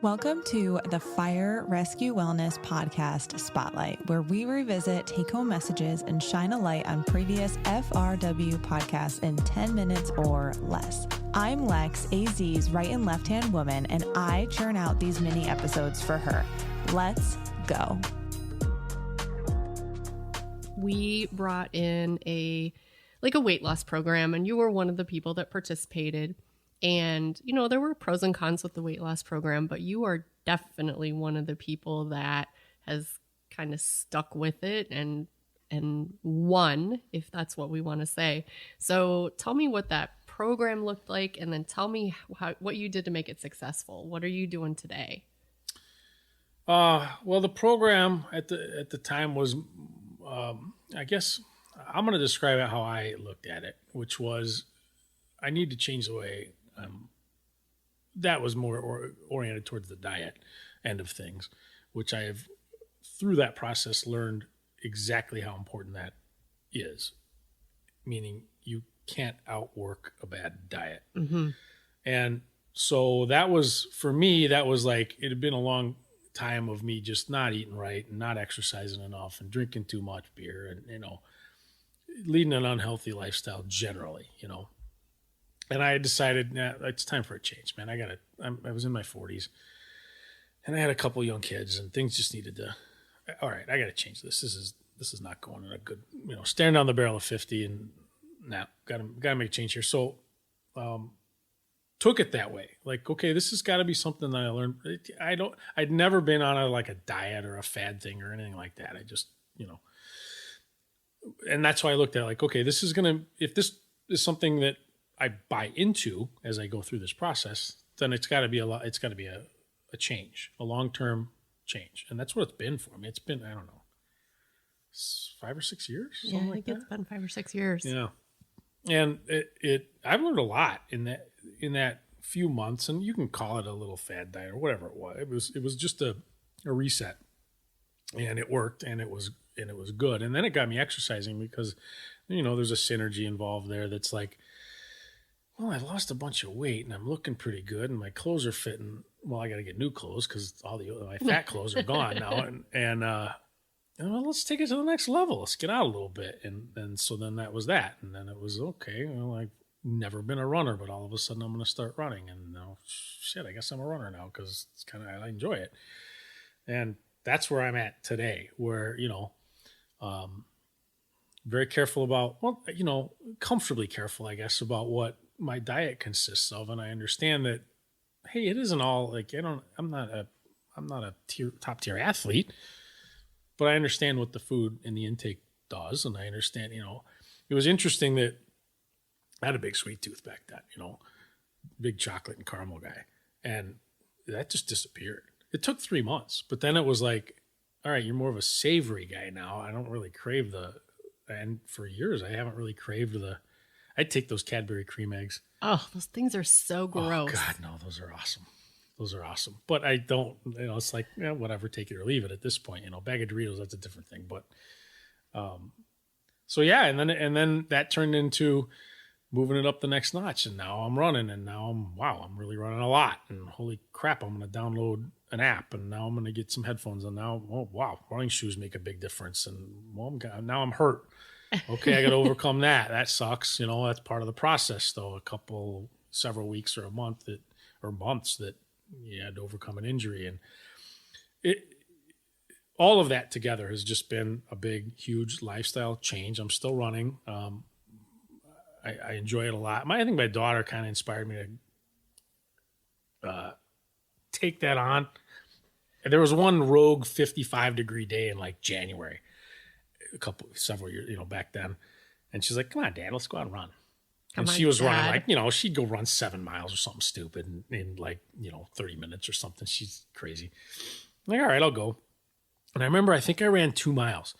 Welcome to the Fire Rescue Wellness Podcast Spotlight, where we revisit take-home messages and shine a light on previous FRW podcasts in 10 minutes or less. I'm Lex, AZ's right and left-hand woman, and I churn out these mini episodes for her. Let's go. We brought in a weight loss program, and you were one of the people that participated. And, you know, there were pros and cons with the weight loss program, but you are definitely one of the people that has kind of stuck with it and won, if that's what we want to say. So tell me what that program looked like, and then tell me what you did to make it successful. What are you doing today? Well, the program at the time was, I guess I'm going to describe it how I looked at it, which was I need to change the way that was more oriented towards the diet end of things, which I have through that process learned exactly how important that is. Meaning you can't outwork a bad diet. Mm-hmm. And so that was, for me, that was like, it had been a long time of me just not eating right and not exercising enough and drinking too much beer and, you know, leading an unhealthy lifestyle generally, you know. And I decided, nah, it's time for a change, man. I was in my 40s and I had a couple young kids and things just needed to, all right, I got to change this. This is not going in a good, you know, staring down the barrel of 50 and now got to make a change here. So, took it that way. Like, okay, this has got to be something that I learned. I'd never been on a diet or a fad thing or anything like that. I just, you know, and that's why I looked at it like, okay, this is if this is something that I buy into as I go through this process, then it's got to be a change, a long-term change. And that's what it's been for me. It's been, I don't know, 5 or 6 years. Yeah, I think it's been 5 or 6 years. Yeah. And I've learned a lot in that few months, and you can call it a little fad diet or whatever it was. It was just a reset, and it worked, and it was good. And then it got me exercising because, you know, there's a synergy involved there that's like, well, I lost a bunch of weight and I'm looking pretty good and my clothes are fitting. Well, I got to get new clothes because all my fat clothes are gone now. And well, let's take it to the next level. Let's get out a little bit. And so then that was that. And then it was, okay, well, I've never been a runner, but all of a sudden I'm going to start running. And now, shit, I guess I'm a runner now because it's I enjoy it. And that's where I'm at today, where, you know, very careful about, well, you know, comfortably careful, I guess, about what my diet consists of. And I understand that, hey, it isn't all like, I'm not a top tier athlete, but I understand what the food and the intake does. And I understand, you know, it was interesting that I had a big sweet tooth back then, you know, big chocolate and caramel guy. And that just disappeared. It took 3 months, but then it was like, all right, you're more of a savory guy now. I don't really crave and for years I haven't really craved I'd take those Cadbury cream eggs. Oh, those things are so gross. Oh, God, no, those are awesome. Those are awesome. But I don't, you know, it's like, yeah, whatever, take it or leave it at this point. You know, bag of Doritos, that's a different thing. But, so yeah, and then that turned into moving it up the next notch. And now I'm running, and now I'm really running a lot. And holy crap, I'm going to download an app, and now I'm going to get some headphones. And now, oh, wow, running shoes make a big difference. And well, now I'm hurt. Okay, I got to overcome that. That sucks. You know, that's part of the process, though. Several weeks or months that you had to overcome an injury. And all of that together has just been a big, huge lifestyle change. I'm still running. I enjoy it a lot. I think my daughter kind of inspired me to take that on. And there was one rogue 55-degree day in like January. Several years, you know, back then. And she's like, come on, Dad, let's go out and run. And she was running like, you know, she'd go run 7 miles or something stupid in like, you know, 30 minutes or something. She's crazy. I'm like, all right, I'll go. And I remember, I think I ran 2 miles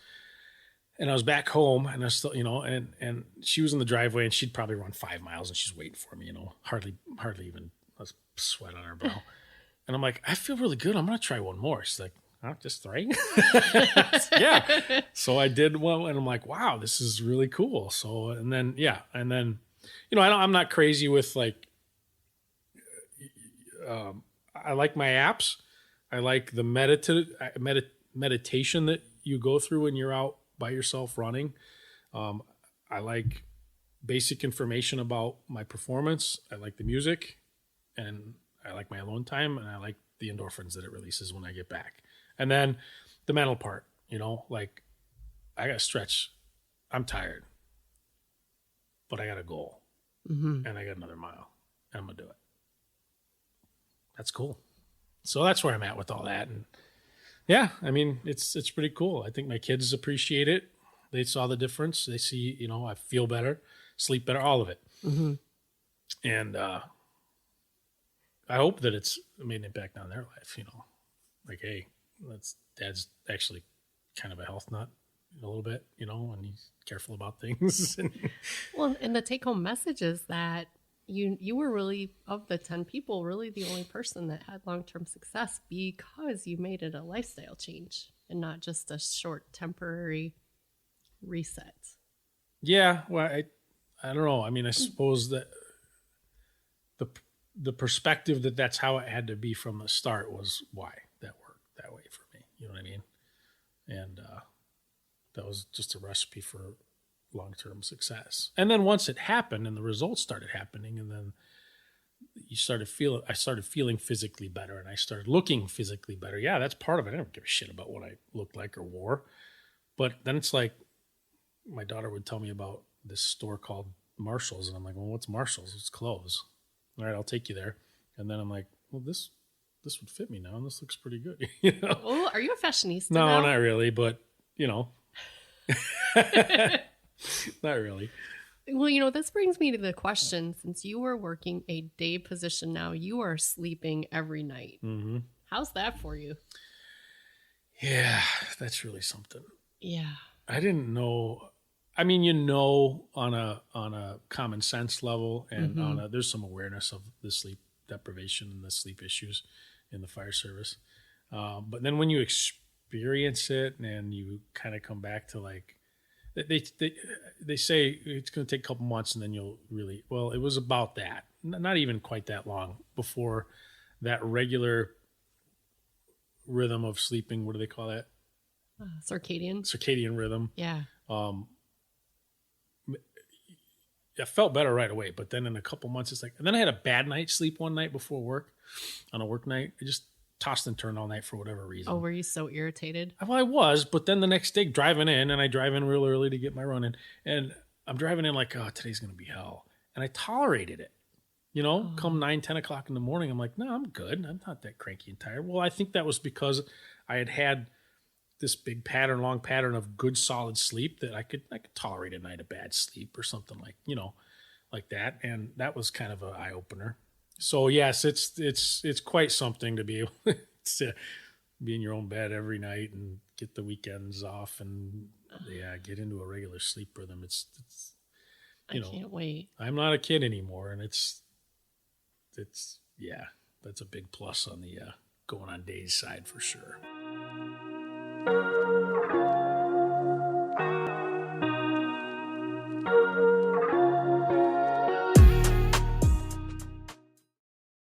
and I was back home and I was still, you know, and she was in the driveway and she'd probably run 5 miles and she's waiting for me, you know, hardly even a sweat on her brow. And I'm like, I feel really good. I'm going to try one more. She's like, oh, just 3? Yeah. So I did one, and I'm like, wow, this is really cool. So, and then, you know, I'm not crazy with like, I like my apps. I like the meditation that you go through when you're out by yourself running. I like basic information about my performance. I like the music, and I like my alone time, and I like the endorphins that it releases when I get back. And then the mental part, like I got to stretch. I'm tired, but I got a goal, and I got another mile, and I'm going to do it. That's cool. So that's where I'm at with all that. And yeah, I mean, it's pretty cool. I think my kids appreciate it. They saw the difference. They see, I feel better, sleep better, all of it. And I hope that it's made an impact on their life, like, hey, dad's actually kind of a health nut a little bit, and he's careful about things. Well, and the take home message is that you were really, of the 10 people, really the only person that had long-term success because you made it a lifestyle change and not just a short temporary reset. Yeah, well, I don't know. I mean, I suppose that the perspective that's how it had to be from the start was why that worked that way for me. You know what I mean? And that was just a recipe for long-term success. And then once it happened and the results started happening, and then I started feeling physically better, and I started looking physically better. Yeah, that's part of it. I don't give a shit about what I looked like or wore. But then it's like my daughter would tell me about this store called Marshall's, and I'm like, well, what's Marshall's? It's clothes. All right, I'll take you there. And then I'm like, well, this would fit me now, and this looks pretty good. Oh, are you a fashionista? No, now? Not really, but not really. Well, this brings me to the question, since you were working a day position now, you are sleeping every night. Mm-hmm. How's that for you? Yeah, that's really something. Yeah. I didn't know. I mean, on a common sense level, and there's some awareness of the sleep deprivation and the sleep issues in the fire service. But then when you experience it and you kind of come back to like, they say it's going to take a couple months and then you'll really, well, it was about that, not even quite that long before that regular rhythm of sleeping. What do they call that? Circadian rhythm. Yeah. I felt better right away, but then in a couple months, it's like, and then I had a bad night's sleep one night before work, on a work night. I just tossed and turned all night for whatever reason. Oh, were you so irritated? Well, I was, but then the next day driving in, and I drive in real early to get my run in, and I'm driving in like, oh, today's going to be hell. And I tolerated it. Come 9, 10 o'clock in the morning, I'm like, no, I'm good. I'm not that cranky and tired. Well, I think that was because I had this long pattern of good, solid sleep that I could tolerate a night of bad sleep or something like that. And that was kind of an eye opener. So yes, it's quite something to be able to be in your own bed every night and get the weekends off and get into a regular sleep rhythm. It's I can't wait. I'm not a kid anymore, and it's that's a big plus on the going on days side for sure.